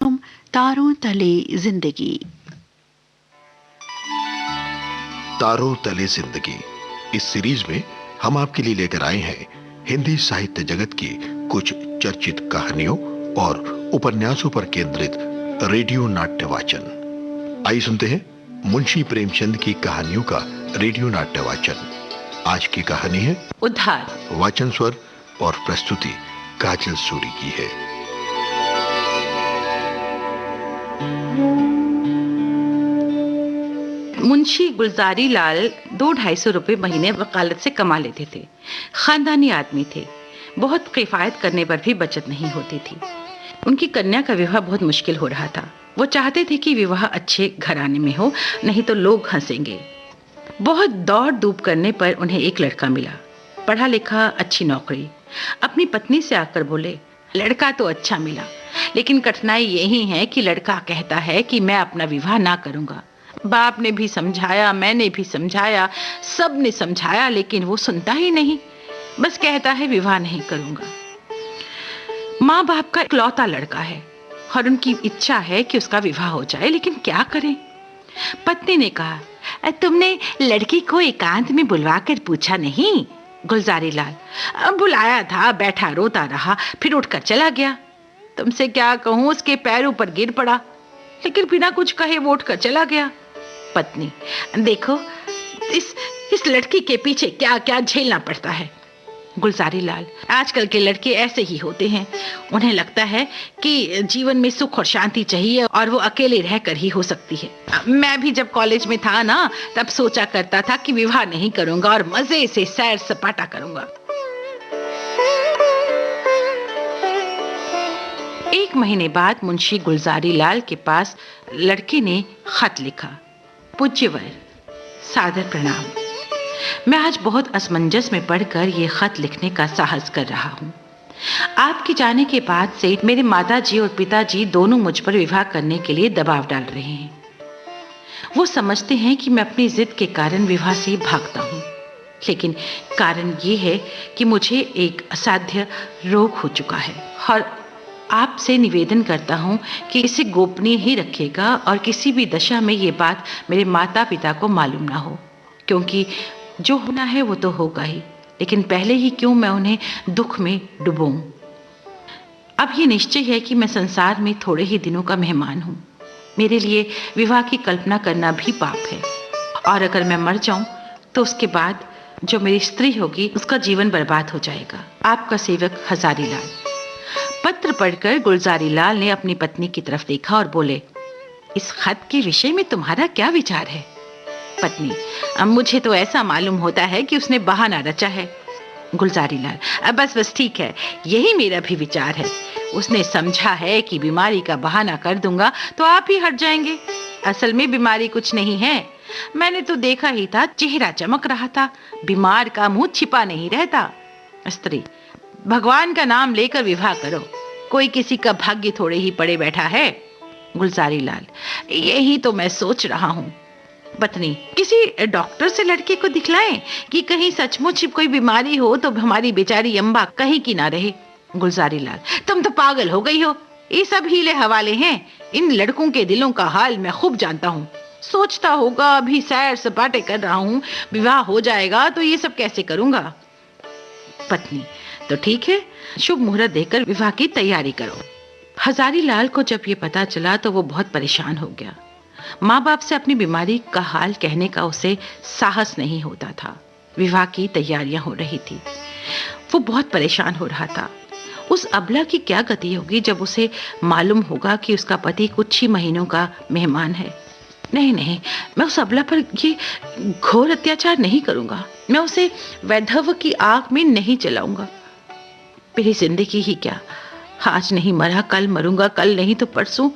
कार्यक्रम तारों तले जिंदगी। तारों तले जिंदगी इस सीरीज में हम आपके लिए लेकर आए हैं हिंदी साहित्य जगत की कुछ चर्चित कहानियों और उपन्यासों पर केंद्रित रेडियो नाट्य वाचन। आइए सुनते हैं मुंशी प्रेमचंद की कहानियों का रेडियो नाट्य वाचन। आज की कहानी है उद्धार। वाचन स्वर और प्रस्तुति काजल सूरी की है। मुंशी गुलजारी लाल 200-250 रुपए महीने वकालत से कमा लेते थे। खानदानी आदमी थे। बहुत किफायत करने पर भी बचत नहीं होती थी। उनकी कन्या का विवाह बहुत मुश्किल हो रहा था। वो चाहते थे कि विवाह अच्छे घराने में हो, नहीं तो लोग हंसेंगे। बहुत दौड़ धूप करने पर उन्हें एक लड़का मिला, पढ़ा लिखा, अच्छी नौकरी। अपनी पत्नी से आकर बोले, लड़का तो अच्छा मिला, लेकिन कठिनाई यही है कि लड़का कहता है कि मैं अपना विवाह ना करूंगा। बाप ने भी समझाया, मैंने भी समझाया, सब ने समझाया, लेकिन वो सुनता ही नहीं। बस कहता है विवाह नहीं करूंगा। माँ बाप का इकलौता लड़का है और उनकी इच्छा है कि उसका विवाह हो जाए, लेकिन क्या करें। पत्नी ने कहा, तुमने लड़की को एकांत में बुलवा कर पूछा नहीं? गुलजारी लाल, बुलाया था, बैठा रोता रहा, फिर उठकर चला गया। तुमसे क्या कहूं, उसके पैरों पर गिर पड़ा, लेकिन बिना कुछ कहे वो उठकर चला गया। पत्नी, देखो इस लड़की के पीछे क्या क्या झेलना पड़ता है। गुलजारी लाल, आजकल के लड़के ऐसे ही होते हैं। उन्हें लगता है कि जीवन में सुख और शांति चाहिए और वो अकेले रहकर ही हो सकती है। मैं भी जब कॉलेज में था ना, तब सोचा करता था कि विवाह नहीं करूंगा और मजे से सैर सपाटा करूंगा। 1 महीने बाद मुंशी गुलजारी लाल के पास लड़के ने खत लिखा। पूज्यवर, सादर प्रणाम। मैं आज बहुत असमंजस में पड़कर ये खत लिखने का साहस कर रहा हूँ। आपके जाने के बाद से मेरे माताजी और पिताजी दोनों मुझ पर विवाह करने के लिए दबाव डाल रहे हैं। वो समझते हैं कि मैं अपनी जिद के कारण विवाह से भागता हूँ, लेकिन कारण ये है कि मुझे एक असाध्य रोग हो चुका है और आपसे निवेदन करता हूँ कि इसे गोपनीय ही रखिएगा और किसी भी दशा में ये बात मेरे माता पिता को मालूम ना हो, क्योंकि जो होना है वो तो होगा ही, लेकिन पहले ही क्यों मैं उन्हें दुख में डुबोऊं। अब ये निश्चय है कि मैं संसार में थोड़े ही दिनों का मेहमान हूँ। मेरे लिए विवाह की कल्पना करना भी पाप है, और अगर मैं मर जाऊं तो उसके बाद जो मेरी स्त्री होगी उसका जीवन बर्बाद हो जाएगा। आपका सेवक हजारी लाल। पत्र पढ़कर गुलजारी लाल ने अपनी पत्नी की तरफ देखा और बोले, इस खत के विषय में तुम्हारा क्या विचार है? पत्नी, मुझे तो ऐसा मालूम होता है कि उसने बहाना रचा है। गुलजारी लाल, बस ठीक है, यही मेरा भी विचार है। उसने समझा है कि बीमारी का बहाना कर दूंगा तो आप ही हट जाएंगे। असल में बीमारी कुछ नहीं है। मैंने तो देखा ही था, चेहरा चमक रहा था, बीमार का मुंह छिपा नहीं रहता। स्त्री, भगवान का नाम लेकर विवाह करो, कोई किसी का भाग्य थोड़े ही पड़े बैठा है। गुलजारी लाल, यही तो मैं सोच रहा हूँ। पत्नी, किसी डॉक्टर से लड़के को दिखलाएं कि कहीं सचमुच कोई बीमारी हो तो हमारी बेचारी अम्बा कहीं की ना रहे। गुलजारी लाल, तुम तो पागल हो गई हो, ये सब हीले हवाले हैं। इन लड़कों के दिलों का हाल मैं खूब जानता हूँ। सोचता होगा अभी सैर सपाटे कर रहा हूँ, विवाह हो जाएगा तो ये सब कैसे करूंगा। पत्नी, तो ठीक है, शुभ मुहूर्त देकर विवाह की तैयारी करो। हजारी लाल को जब ये पता चला तो वो बहुत परेशान हो गया। माँ बाप से अपनी बीमारी का हाल कहने का उसे साहस नहीं होता था। विवाह की तैयारियां हो रही थी, वो बहुत परेशान हो रहा था। उस अबला की क्या गति होगी जब उसे मालूम होगा कि उसका पति कुछ ही महीनों का मेहमान है। नहीं, मैं उस अबला पर ये घोर अत्याचार नहीं करूंगा। मैं उसे वैधव्य की आग में नहीं जलाऊंगा। मेरी जिंदगी ही क्या, आज नहीं मरा कल मरूंगा, कल नहीं तो परसों।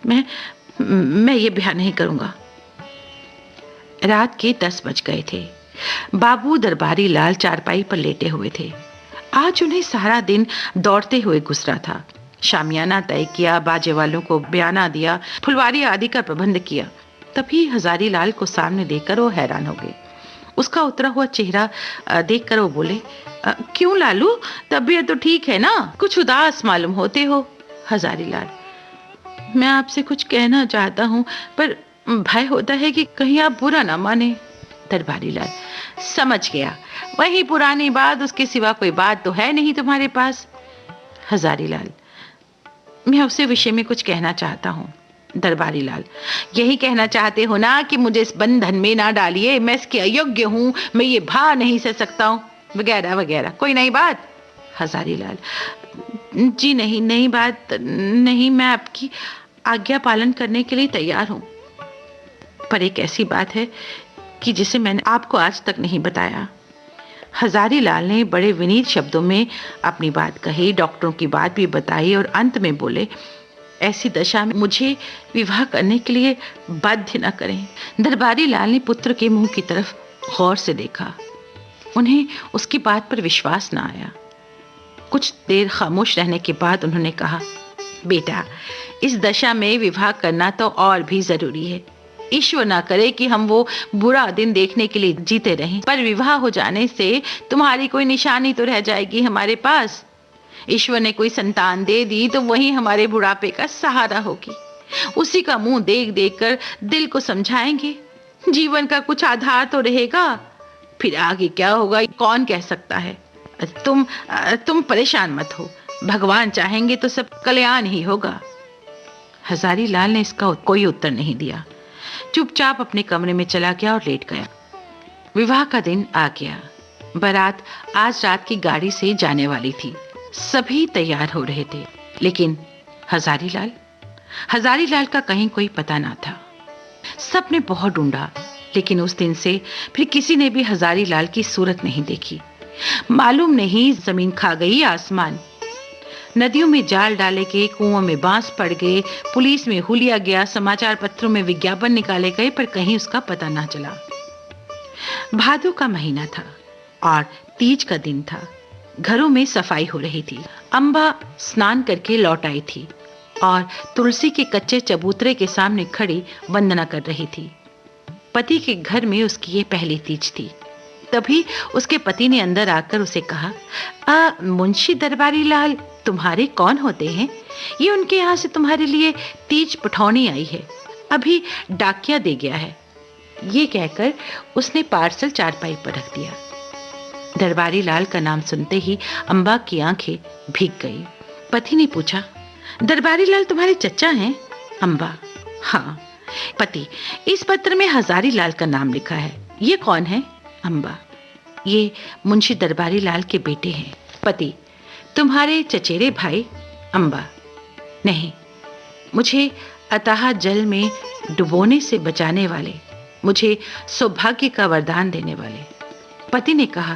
मैं ये ब्याह नहीं करूंगा। रात के 10 बज गए थे। बाबू दरबारी लाल चारपाई पर लेटे हुए थे। आज उन्हें सारा दिन दौड़ते हुए गुजरा था। शामियाना तय किया, बाजे वालों को बयाना दिया, फुलवारी आदि का प्रबंध किया। तभी हजारी लाल को सामने देखकर वो हैरान हो गए। उसका उतरा हुआ चेहरा देखकर वो बोले, क्यों लालू, तबीयत तो ठीक है ना? कुछ उदास मालूम होते हो। हजारी लाल, मैं आपसे कुछ कहना चाहता हूँ, पर भय होता है कि कहीं आप बुरा ना माने। दरबारी लाल, समझ गया, वही पुरानी बात, उसके सिवा कोई बात तो है नहीं तुम्हारे पास। हजारी लाल, मैं उसी विषय में कुछ कहना चाहता हूँ। दरबारी लाल, यही कहना चाहते हो ना कि मुझे इस बंधन में ना डालिए, मैं इसके अयोग्य हूँ, मैं ये भार नहीं सह सकता हूँ, वगैरह वगैरह। कोई नई बात? हजारी लाल, जी नहीं, नई बात नहीं, मैं आपकी आज्ञा पालन करने के लिए तैयार हूँ, पर एक ऐसी बात है कि जिसे मैंने आपको आज तक नहीं बताया। हजारी लाल ने बड़े विनीत शब्दों में अपनी बात कही, डॉक्टरों की बात भी बताई और अंत में बोले, ऐसी दशा में मुझे विवाह करने के लिए बाध्य न करें। दरबारी लाल ने पुत्र के मुंह की तरफ गौर से देखा। उन्हें उसकी बात पर विश्वास न आया। कुछ देर खामोश रहने के बाद उन्होंने कहा, बेटा, इस दशा में विवाह करना तो और भी जरूरी है। ईश्वर ना करे कि हम वो बुरा दिन देखने के लिए जीते रहें, पर विवाह हो जाने से तुम्हारी कोई निशानी तो रह जाएगी हमारे पास। ईश्वर ने कोई संतान दे दी तो वही हमारे बुढ़ापे का सहारा होगी। उसी का मुंह देख देख कर दिल को समझाएंगे, जीवन का कुछ आधार तो रहेगा। फिर आगे क्या होगा कौन कह सकता है। तुम परेशान मत हो, भगवान चाहेंगे तो सब कल्याण ही होगा। हजारी लाल ने इसका कोई उत्तर नहीं दिया, चुपचाप अपने कमरे में चला गया और लेट गया। विवाह का दिन आ गया। बारात आज रात की गाड़ी से जाने वाली थी। सभी तैयार हो रहे थे, लेकिन हजारी लाल का कहीं कोई पता ना था। सबने बहुत ढूंढा, लेकिन उस दिन से फिर किसी ने भी हजारी लाल की सूरत नहीं देखी। मालूम नहीं जमीन खा गई आसमान। नदियों में जाल डाले गए, कुओं में बांस पड़ गए, पुलिस में हुलिया गया, समाचार पत्रों में विज्ञापन निकाले गए, पर कहीं उसका पता ना चला। भादों का महीना था और तीज का दिन था। घरों में सफाई हो रही थी। अम्बा स्नान करके लौट आई थी और तुलसी के कच्चे चबूतरे के सामने खड़ी वंदना कर रही थी। पति के घर में उसकी ये पहली तीज थी। तभी उसके पति ने अंदर आकर उसे कहा, मुंशी दरबारी लाल तुम्हारे कौन होते हैं? ये उनके यहाँ से तुम्हारे लिए तीज पठौनी आई है, अभी डाकिया दे गया है। ये कहकर उसने पार्सल चारपाई पर रख दिया। दरबारी लाल का नाम सुनते ही अम्बा की आंखें भीग गई। पति ने पूछा, दरबारी लाल तुम्हारे चचा हैं? अम्बा, हाँ। पति, इस पत्र में हजारी लाल का नाम लिखा है, ये कौन है? अम्बा, ये मुंशी दरबारी लाल के बेटे हैं। पति, तुम्हारे चचेरे भाई? अम्बा, नहीं, मुझे अथाह जल में डुबोने से बचाने वाले, मुझे सौभाग्य का वरदान देने वाले। पति ने कहा,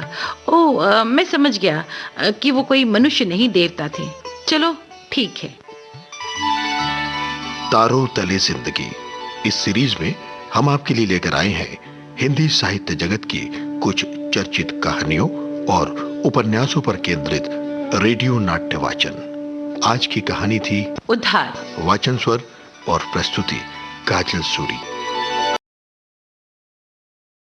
मैं समझ गया कि वो कोई मनुष्य नहीं देवता थे। चलो ठीक है। तारों तले जिंदगी इस सीरीज में हम आपके लिए लेकर आए हैं हिंदी साहित्य जगत की कुछ चर्चित कहानियों और उपन्यासों पर केंद्रित रेडियो नाट्य वाचन। आज की कहानी थी उद्धार। वाचन स्वर और प्रस्तुति काजल सूरी।